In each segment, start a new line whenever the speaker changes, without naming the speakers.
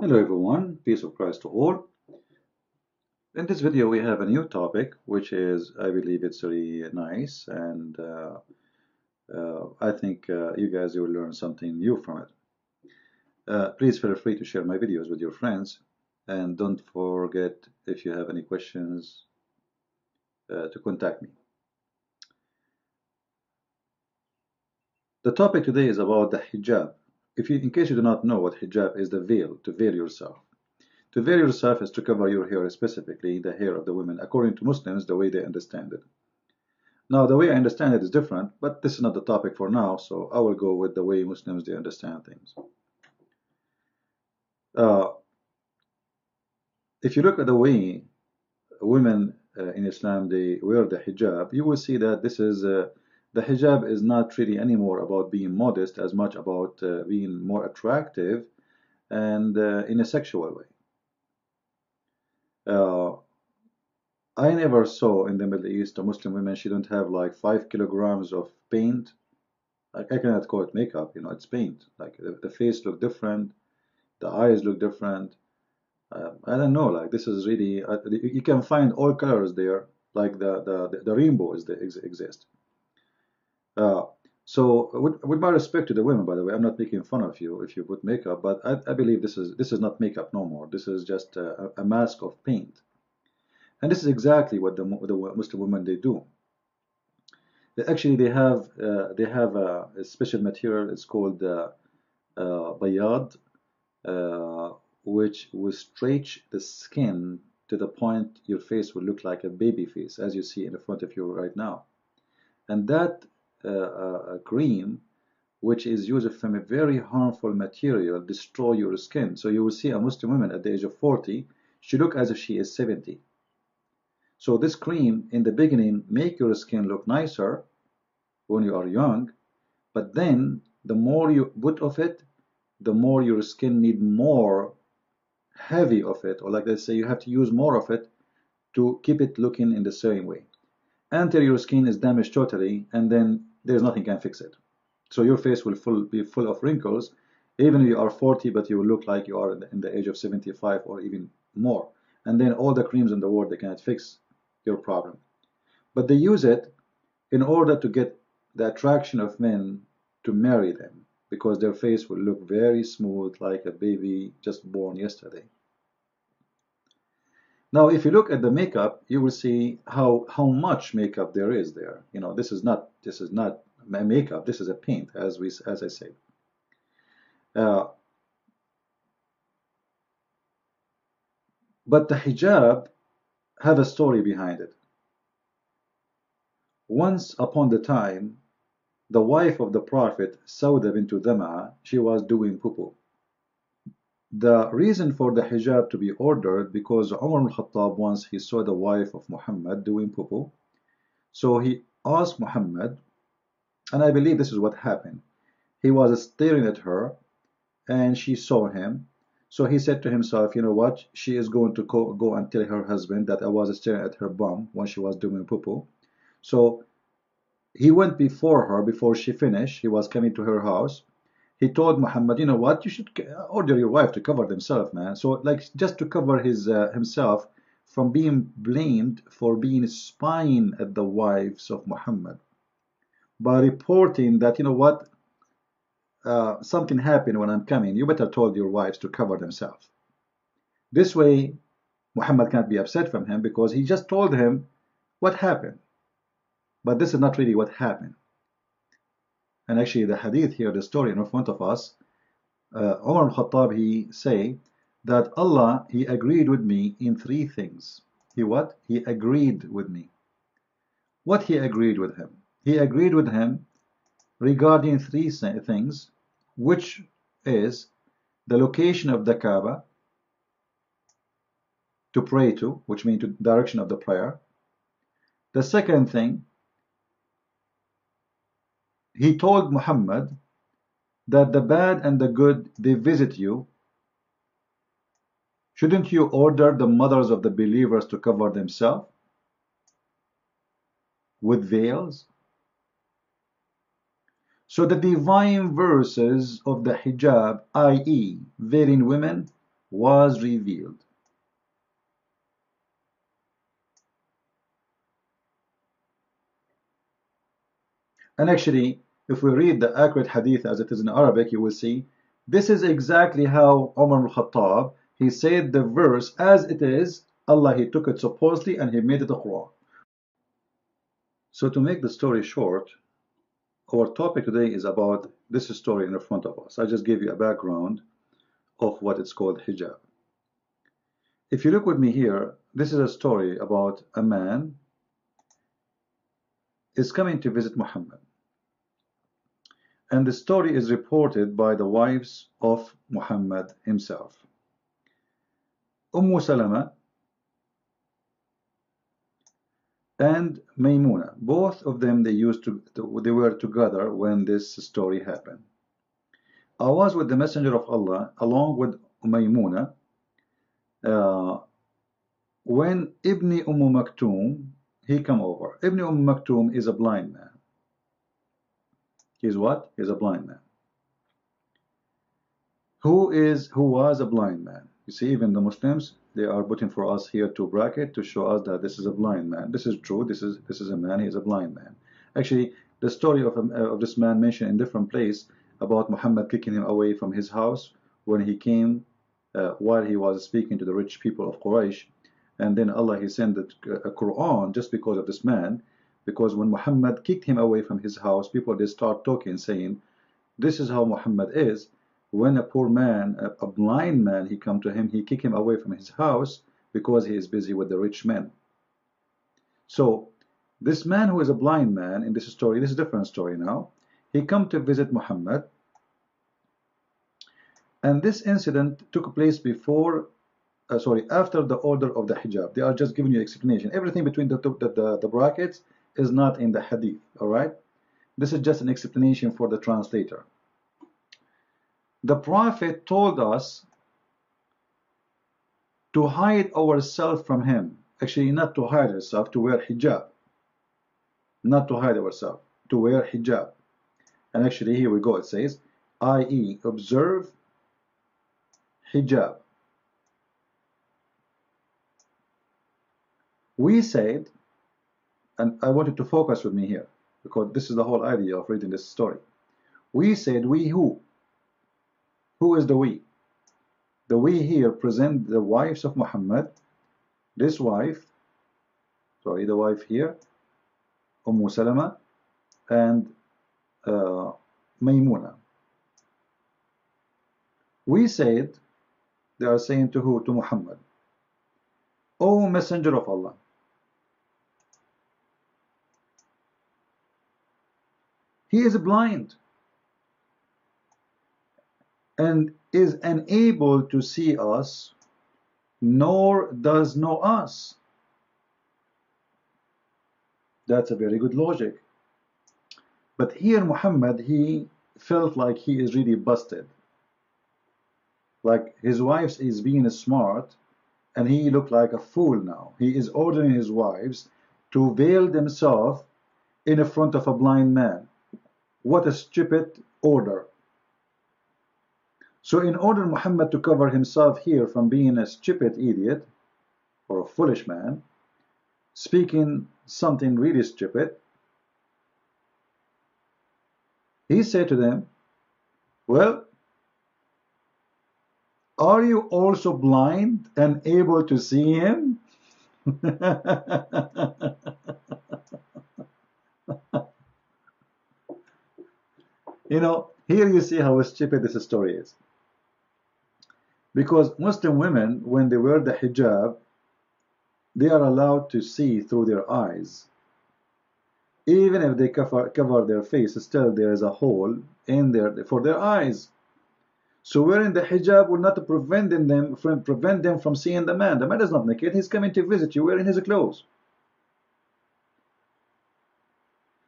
Hello everyone, peace of Christ to all. In this video we have a new topic which is, I believe it's really nice and I think you guys will learn something new from it. Please feel free to share my videos with your friends and don't forget, if you have any questions, to contact me. The topic today is about the hijab. In case you do not know what hijab is, the veil, to veil yourself. To veil yourself is to cover your hair, specifically the hair of the women, according to Muslims, the way they understand it. Now, the way I understand it is different, but this is not the topic for now, so I will go with the way Muslims they understand things. If you look at the way women in Islam they wear the hijab, you will see that this is the hijab is not really anymore about being modest as much about being more attractive and in a sexual way. I never saw in the Middle East a Muslim woman, she don't have like 5 kilograms of paint. Like, I cannot call it makeup, you know, it's paint. Like the face look different, the eyes look different. I don't know, like this is really, you can find all colors there, like the rainbow exist. So with my respect to the women, by the way, I'm not making fun of you if you put makeup, but I believe this is not makeup no more. This is just a mask of paint. And this is exactly what the Muslim women they do. Actually, they have a special material. It's called bayad, which will stretch the skin to the point your face will look like a baby face, as you see in front of you right now. And that cream, which is used from a very harmful material, destroy your skin. So you will see a Muslim woman at the age of 40, she look as if she is 70. So this cream in the beginning make your skin look nicer when you are young, but then the more you put of it, the more your skin need more heavy of it, or like they say, you have to use more of it to keep it looking in the same way until your skin is damaged totally, and then there's nothing can fix it. So your face will be full of wrinkles, even if you are 40, but you will look like you are in the age of 75 or even more. And then all the creams in the world, they cannot fix your problem. But they use it in order to get the attraction of men to marry them, because their face will look very smooth like a baby just born yesterday. Now, if you look at the makeup, you will see how much makeup there is there. You know, this is not makeup. This is a paint, as I say. But the hijab have a story behind it. Once upon the time, the wife of the Prophet, Sauda bint Dham'a, she was doing poo-poo. The reason for the hijab to be ordered, because Umar al-Khattab once he saw the wife of Muhammad doing poo-poo. So he asked Muhammad, and I believe this is what happened. He was staring at her and she saw him. So he said to himself, you know what, she is going to go and tell her husband that I was staring at her bum when she was doing poo-poo. So he went before her, before she finished. He was coming to her house. He told Muhammad, you know what, you should order your wife to cover themselves, man. So like just to cover himself from being blamed for being spying at the wives of Muhammad by reporting that, you know what, something happened when I'm coming. You better told your wives to cover themselves. This way, Muhammad can't be upset from him because he just told him what happened. But this is not really what happened. And actually, the hadith here, the story in front of us, Umar al-Khattab, he say that Allah, he agreed with me in 3 things. He what? He agreed with me. What he agreed with him? He agreed with him regarding 3 things, which is the location of the Kaaba to pray to, which means the direction of the prayer. The second thing, he told Muhammad that the bad and the good, they visit you. Shouldn't you order the mothers of the believers to cover themselves with veils? So the divine verses of the hijab, i.e. veiling women, was revealed. And actually, if we read the accurate hadith as it is in Arabic, you will see this is exactly how Umar al-Khattab, he said the verse as it is. Allah, he took it supposedly and he made it a Quran. So to make the story short, our topic today is about this story in front of us. I just gave you a background of what it's called hijab. If you look with me here, this is a story about a man is coming to visit Muhammad. And the story is reported by the wives of Muhammad himself. Salama and Maymuna, both of them they were together when this story happened. I was with the Messenger of Allah along with Maymuna when Ibn Maktoum he come over. Ibn Maktoum is a blind man. He's what? He's a blind man. Who was a blind man? You see, even the Muslims, they are putting for us here to bracket to show us that this is a blind man. This is true. This is a man. He is a blind man. Actually, the story of this man mentioned in different place about Muhammad kicking him away from his house when he came while he was speaking to the rich people of Quraysh, and then Allah he sent a Quran just because of this man. Because when Muhammad kicked him away from his house, people they start talking, saying, "This is how Muhammad is." When a poor man, a blind man, he come to him, he kick him away from his house because he is busy with the rich men. So this man who is a blind man in this story, this is a different story now. He come to visit Muhammad, and this incident took place before, after the order of the hijab. They are just giving you explanation. Everything between the brackets is not in the hadith. All right, this is just an explanation for the translator. The Prophet told us to hide ourselves from him. Actually, not to hide ourselves, to wear hijab. Not to hide ourselves, to wear hijab. And actually, here we go. It says, i.e., observe hijab. We said, and I want you to focus with me here, because this is the whole idea of reading this story. We said, we who? Who is the we? The we here present the wives of Muhammad. This wife, the wife here, Salama and Maymuna. We said, they are saying to who? To Muhammad. O Messenger of Allah, he is blind and is unable to see us, nor does know us. That's a very good logic. But here Muhammad, he felt like he is really busted. Like his wife is being smart, and he looked like a fool now. He is ordering his wives to veil themselves in front of a blind man. What a stupid order. So in order Muhammad to cover himself here from being a stupid idiot or a foolish man, speaking something really stupid, he said to them, well, are you also blind and able to see him? Here you see how stupid this story is. Because Muslim women, when they wear the hijab, they are allowed to see through their eyes. Even if they cover their face, still there is a hole in there for their eyes. So wearing the hijab will not prevent them from seeing the man. The man is not naked. He's coming to visit you wearing his clothes.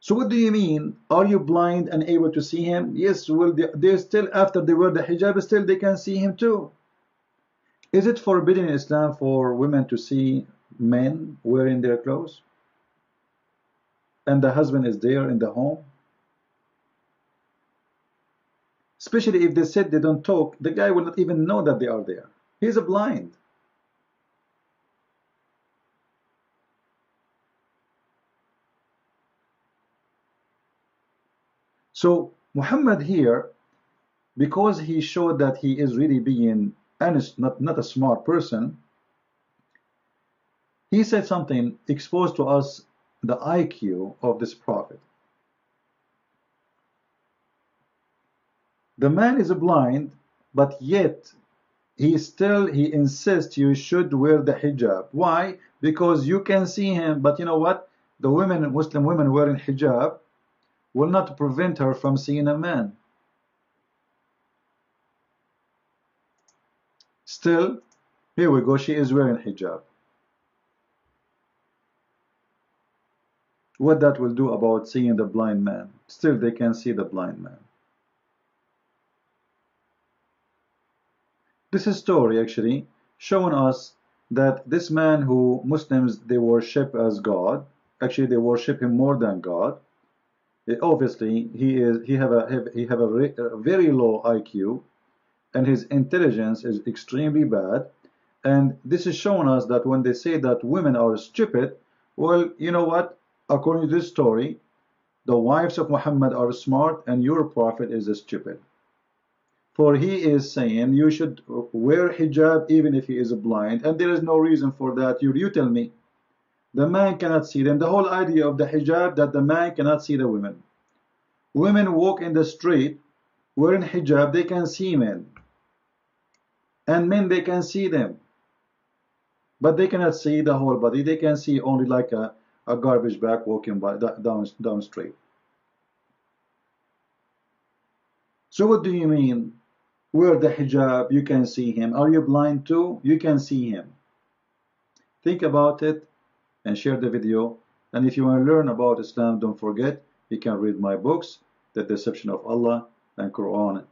So what do you mean? Are you blind and able to see him? Yes, well, they still, after they wear the hijab, still they can see him too. Is it forbidden in Islam for women to see men wearing their clothes? And the husband is there in the home? Especially if they said they don't talk, the guy will not even know that they are there. He's a blind. So Muhammad here, because he showed that he is really being honest, not a smart person, he said something, exposed to us the IQ of this prophet. The man is blind, but yet he insists you should wear the hijab. Why? Because you can see him, but you know what? The women, Muslim women wearing hijab will not prevent her from seeing a man. Still, here we go, she is wearing hijab. What that will do about seeing the blind man? Still, they can see the blind man. This is story actually showing us that this man who Muslims they worship as God, actually they worship him more than God. Obviously, he have a very low IQ, and his intelligence is extremely bad. And this is showing us that when they say that women are stupid, well, you know what? According to this story, the wives of Muhammad are smart, and your prophet is stupid. For he is saying you should wear hijab even if he is blind, and there is no reason for that. You tell me. The man cannot see them. The whole idea of the hijab that the man cannot see the women. Women walk in the street wearing hijab, they can see men. And men, they can see them. But they cannot see the whole body. They can see only like a garbage bag walking by down street. So what do you mean? Wear the hijab, you can see him. Are you blind too? You can see him. Think about it and share the video. And if you want to learn about Islam, don't forget, you can read my books, The Deception of Allah and Qur'an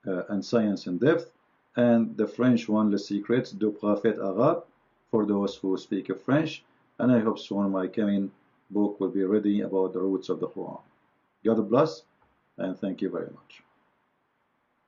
and Science in Depth, and the French one, Les Secrets du Prophète Arabe, for those who speak French. And I hope soon my coming book will be ready about the roots of the Quran. God bless, and thank you very much.